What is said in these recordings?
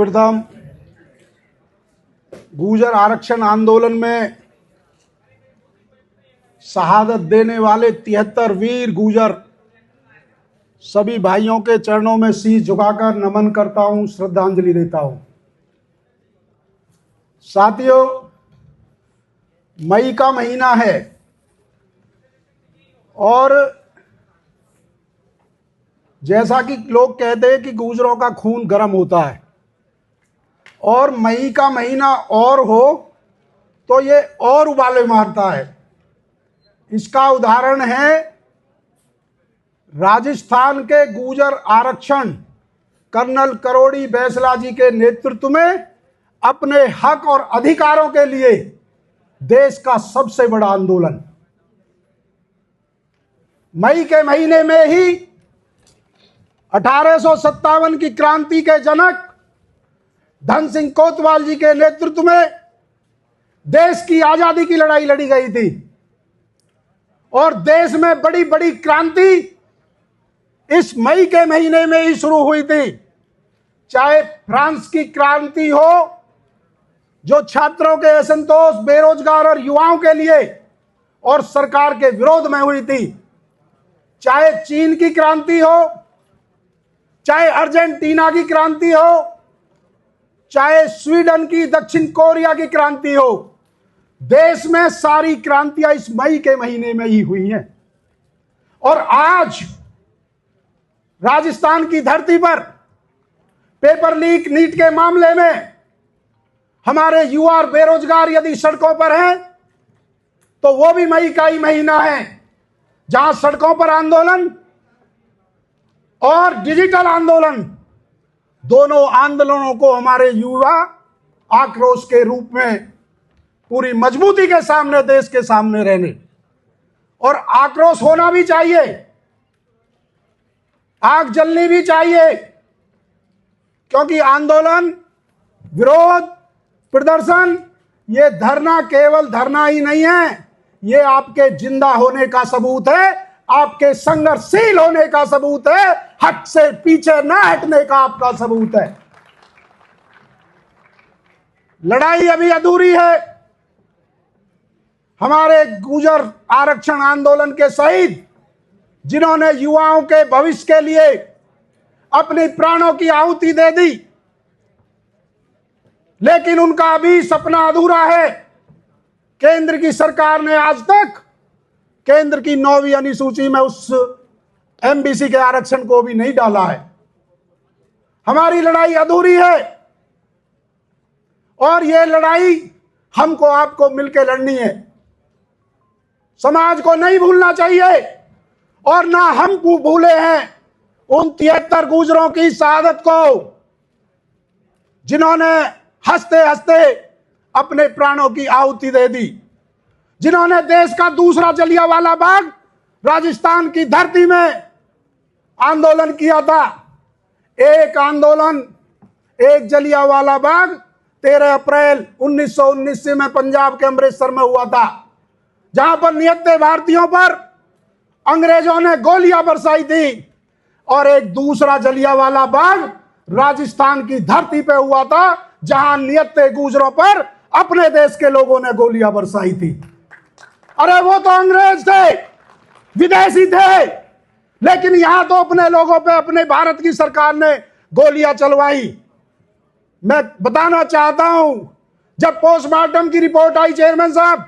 प्रथम गुर्जर आरक्षण आंदोलन में शहादत देने वाले 73 वीर गुर्जर सभी भाइयों के चरणों में शीश झुकाकर नमन करता हूं, श्रद्धांजलि देता हूं। साथियों, मई का महीना है और जैसा कि लोग कहते हैं कि गुर्जरों का खून गर्म होता है और मई का महीना और हो तो ये और उबाले मारता है। इसका उदाहरण है राजस्थान के गुर्जर आरक्षण कर्नल करोड़ी बैसला जी के नेतृत्व में अपने हक और अधिकारों के लिए देश का सबसे बड़ा आंदोलन। मई के महीने में ही 1857 की क्रांति के जनक धन सिंह कोतवाल जी के नेतृत्व में देश की आजादी की लड़ाई लड़ी गई थी और देश में बड़ी बड़ी क्रांति इस मई के महीने में ही शुरू हुई थी। चाहे फ्रांस की क्रांति हो जो छात्रों के असंतोष, बेरोजगार और युवाओं के लिए और सरकार के विरोध में हुई थी, चाहे चीन की क्रांति हो, चाहे अर्जेंटीना की क्रांति हो, चाहे स्वीडन की, दक्षिण कोरिया की क्रांति हो, देश में सारी क्रांतियां इस मई के महीने में ही हुई हैं। और आज राजस्थान की धरती पर पेपर लीक, नीट के मामले में हमारे युवा और बेरोजगार यदि सड़कों पर हैं तो वो भी मई का ही महीना है जहां सड़कों पर आंदोलन और डिजिटल आंदोलन, दोनों आंदोलनों को हमारे युवा आक्रोश के रूप में पूरी मजबूती के सामने, देश के सामने रहने, और आक्रोश होना भी चाहिए, आग जलनी भी चाहिए, क्योंकि आंदोलन, विरोध, प्रदर्शन, ये धरना केवल धरना ही नहीं है, ये आपके जिंदा होने का सबूत है, आपके संघर्षशील होने का सबूत है, हक से पीछे न हटने का आपका सबूत है। लड़ाई अभी अधूरी है। हमारे गुर्जर आरक्षण आंदोलन के शहीद जिन्होंने युवाओं के भविष्य के लिए अपने प्राणों की आहुति दे दी, लेकिन उनका अभी सपना अधूरा है। केंद्र की सरकार ने आज तक केंद्र की 9वीं अनुसूची में उस एमबीसी के आरक्षण को भी नहीं डाला है। हमारी लड़ाई अधूरी है और यह लड़ाई हमको आपको मिलकर लड़नी है। समाज को नहीं भूलना चाहिए और ना हम भूले हैं उन 73 गुर्जरों की शहादत को जिन्होंने हंसते हंसते अपने प्राणों की आहुति दे दी, जिन्होंने देश का दूसरा जलियांवाला बाग राजस्थान की धरती में आंदोलन किया था। एक आंदोलन, एक जलियांवाला बाग 13 अप्रैल 1919 में पंजाब के अमृतसर में हुआ था, जहां पर निहत्थे भारतीयों पर अंग्रेजों ने गोलियां बरसाई थी। और एक दूसरा जलियांवाला बाग राजस्थान की धरती पे हुआ था, जहां निहत्थे गुर्जरों पर अपने देश के लोगों ने गोलियां बरसाई थी। अरे वो तो अंग्रेज थे, विदेशी थे, लेकिन यहां तो अपने लोगों पे अपने भारत की सरकार ने गोलियां चलवाई। मैं बताना चाहता हूं, जब पोस्टमार्टम की रिपोर्ट आई चेयरमैन साहब,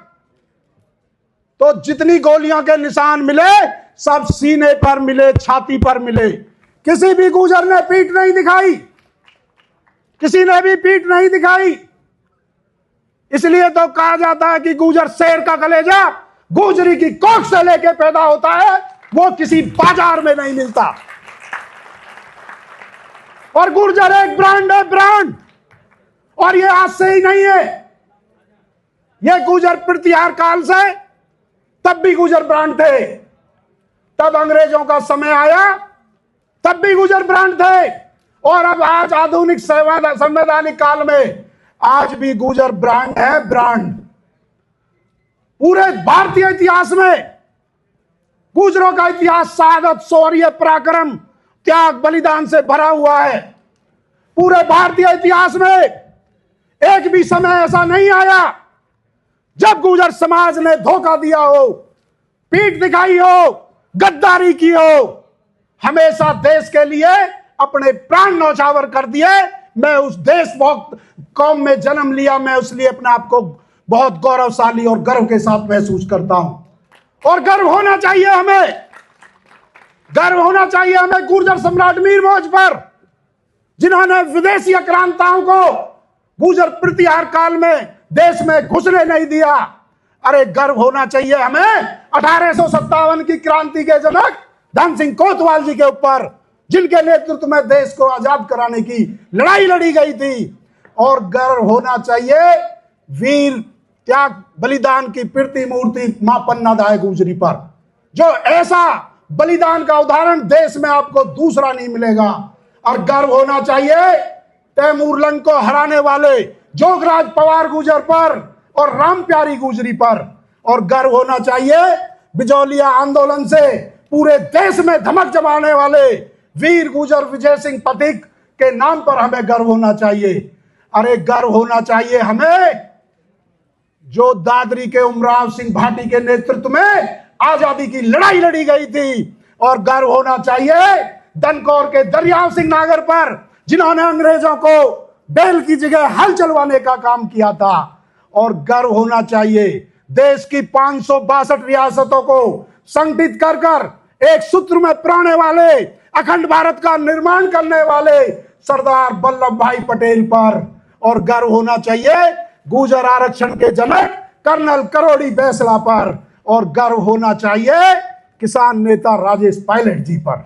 तो जितनी गोलियों के निशान मिले सब सीने पर मिले, छाती पर मिले। किसी भी गुर्जर ने पीठ नहीं दिखाई, किसी ने भी पीठ नहीं दिखाई। इसलिए तो कहा जाता है कि गुर्जर शेर का कलेजा गुर्जरी की कोख से लेके पैदा होता है, वो किसी बाजार में नहीं मिलता। और गुर्जर एक ब्रांड है, ब्रांड। और ये आज से ही नहीं है, ये गुर्जर प्रतिहार काल से तब भी गुर्जर ब्रांड थे। तब अंग्रेजों का समय आया, तब भी गुर्जर ब्रांड थे। और अब आज आधुनिक संवैधानिक काल में आज भी गुर्जर ब्रांड है, ब्रांड। पूरे भारतीय इतिहास में गुर्जरों का इतिहास शहादत, शौर्य, पराक्रम, त्याग, बलिदान से भरा हुआ है। पूरे भारतीय इतिहास में एक भी समय ऐसा नहीं आया जब गुर्जर समाज ने धोखा दिया हो, पीठ दिखाई हो, गद्दारी की हो। हमेशा देश के लिए अपने प्राण न्यौछावर कर दिए। मैं उस देश कौम में जन्म लिया, मैं उसलिए अपने आप को बहुत गौरवशाली और गर्व के साथ महसूस करता हूं। और गर्व होना चाहिए हमें, गर्व होना चाहिए हमें गुर्जर सम्राट मीर मौज पर, जिन्होंने विदेशी आक्रांताओं को गुर्जर प्रतिहार काल में देश में घुसने नहीं दिया। अरे गर्व होना चाहिए हमें 1857 की क्रांति के जनक धन सिंह कोतवाल जी के ऊपर, जिनके नेतृत्व में देश को आजाद कराने की लड़ाई लड़ी गई थी। और गर्व होना चाहिए वीर त्याग बलिदान की पीरती मूर्ति मां पन्ना दाय गुजरी पर, जो ऐसा बलिदान का उदाहरण देश में आपको दूसरा नहीं मिलेगा। और गर्व होना चाहिए तैमूर लंग को हराने वाले जोगराज पवार गुर्जर पर और राम प्यारी गुजरी पर। और गर्व होना चाहिए बिजौलिया आंदोलन से पूरे देश में धमक जमाने वाले वीर गुर्जर विजय सिंह पथिक के नाम पर हमें गर्व होना चाहिए। अरे गर्व होना चाहिए हमें जो दादरी के उमराव सिंह भाटी के नेतृत्व में आजादी की लड़ाई लड़ी गई थी। और गर्व होना चाहिए दनकौर के दरियाव सिंह नागर पर, जिन्होंने अंग्रेजों को बैल की जगह हल चलवाने का काम किया था। और गर्व होना चाहिए देश की 562 रियासतों को संगठित कर कर एक सूत्र में पिरोने वाले, अखंड भारत का निर्माण करने वाले सरदार वल्लभ भाई पटेल पर। और गर्व होना चाहिए गुर्जर आरक्षण के जनक कर्नल करोड़ी बैसला पर। और गर्व होना चाहिए किसान नेता राजेश पायलट जी पर,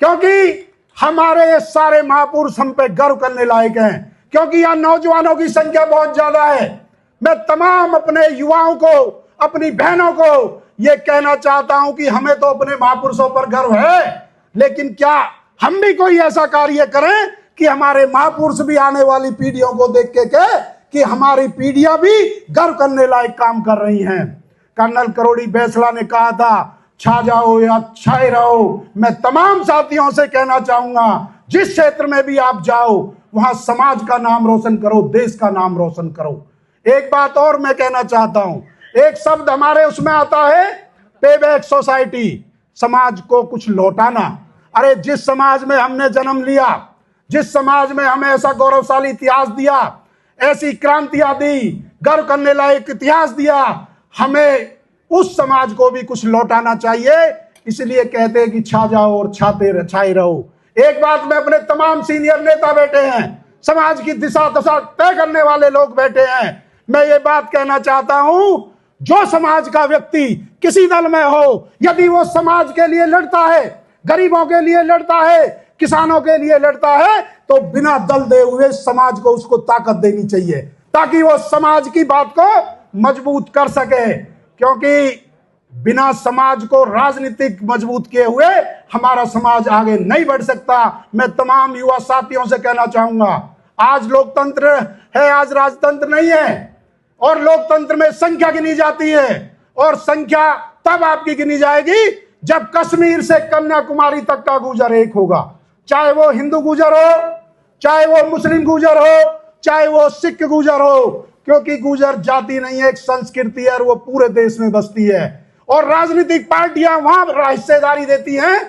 क्योंकि हमारे ये सारे महापुरुष हम पे गर्व करने लायक हैं, क्योंकि यहां नौजवानों की संख्या बहुत ज्यादा है। मैं तमाम अपने युवाओं को, अपनी बहनों को यह कहना चाहता हूं कि हमें तो अपने महापुरुषों पर गर्व है, लेकिन क्या हम भी कोई ऐसा कार्य करें कि हमारे महापुरुष भी आने वाली पीढ़ियों को देख के कहे कि हमारी पीढ़ियां भी गर्व करने लायक काम कर रही हैं। कर्नल करोड़ी बैसला ने कहा था, छा जाओ या छाए रहो। मैं तमाम साथियों से कहना चाहूंगा, जिस क्षेत्र में भी आप जाओ वहां समाज का नाम रोशन करो, देश का नाम रोशन करो। एक बात और मैं कहना चाहता हूं, एक शब्द हमारे उसमें आता है पेबैक सोसाइटी, समाज को कुछ लौटाना। अरे जिस समाज में हमने जन्म लिया, जिस समाज में हमें ऐसा गौरवशाली इतिहास दिया, ऐसी क्रांतियां दी, गर्व करने लायक इतिहास दिया, हमें उस समाज को भी कुछ लौटाना चाहिए। इसलिए कहते हैं कि छा जाओ और छाए रहो। एक बात में अपने तमाम सीनियर नेता बैठे हैं, समाज की दिशा दशा तय करने वाले लोग बैठे हैं। मैं ये बात कहना चाहता हूं, जो समाज का व्यक्ति किसी दल में हो, यदि वो समाज के लिए लड़ता है, गरीबों के लिए लड़ता है, किसानों के लिए लड़ता है, तो बिना दल दे हुए समाज को उसको ताकत देनी चाहिए, ताकि वो समाज की बात को मजबूत कर सके। क्योंकि बिना समाज को राजनीतिक मजबूत किए हुए हमारा समाज आगे नहीं बढ़ सकता। मैं तमाम युवा साथियों से कहना चाहूंगा, आज लोकतंत्र है, आज राजतंत्र नहीं है। और लोकतंत्र में संख्या गिनी जाती है, और संख्या तब आपकी गिनी जाएगी जब कश्मीर से कन्याकुमारी तक का गुर्जर एक होगा, चाहे वो हिंदू गुर्जर हो, चाहे वो मुस्लिम गुर्जर हो, चाहे वो सिख गुर्जर हो। क्योंकि गुर्जर जाति नहीं है, एक संस्कृति है, और वो पूरे देश में बसती है। और राजनीतिक पार्टियां वहां हिस्सेदारी देती हैं,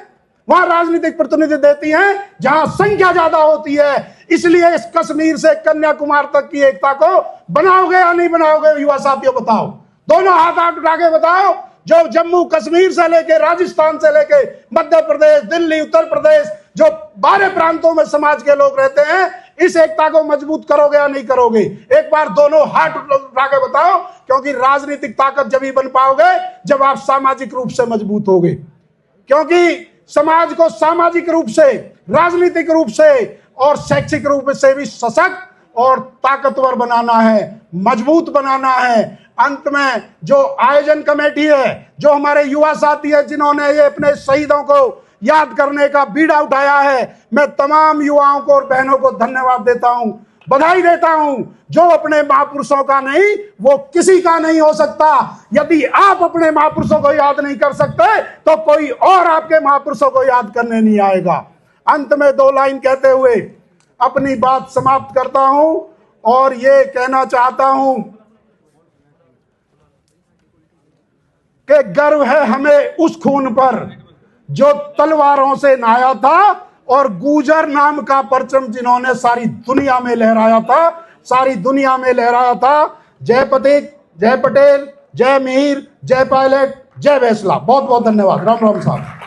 वहां राजनीतिक प्रतिनिधि देती हैं जहां संख्या ज्यादा होती है। इसलिए इस कश्मीर से कन्याकुमारी तक की एकता को बनाओगे या नहीं बनाओगे? युवा साथियों बताओ, दोनों हाथ उठा के बताओ। जो जम्मू कश्मीर से लेके, राजस्थान से लेके, मध्य प्रदेश, दिल्ली, उत्तर प्रदेश, जो 12 प्रांतों में समाज के लोग रहते हैं, इस एकता को मजबूत करोगे या नहीं करोगे? एक बार दोनों हाथ उठा के बताओ, क्योंकि राजनीतिक ताकत जब ही बन पाओगे जब आप सामाजिक रूप से मजबूत होगे। क्योंकि समाज को सामाजिक रूप से, राजनीतिक रूप से और शैक्षिक रूप से भी सशक्त और ताकतवर बनाना है, मजबूत बनाना है। अंत में जो आयोजन कमेटी है, जो हमारे युवा साथी है जिन्होंने ये अपने शहीदों को याद करने का बीड़ा उठाया है, मैं तमाम युवाओं को और बहनों को धन्यवाद देता हूं, बधाई देता हूं। जो अपने महापुरुषों का नहीं, वो किसी का नहीं हो सकता। यदि आप अपने महापुरुषों को याद नहीं कर सकते तो कोई और आपके महापुरुषों को याद करने नहीं आएगा। अंत में 2 लाइन कहते हुए अपनी बात समाप्त करता हूं और ये कहना चाहता हूं कि गर्व है हमें उस खून पर जो तलवारों से नहाया था और गुजर नाम का परचम जिन्होंने सारी दुनिया में लहराया था, सारी दुनिया में लहराया था। जय प्रतीक, जय पटेल, जय मीर, जय पायलट, जय वैसला। बहुत बहुत धन्यवाद। राम राम साहब।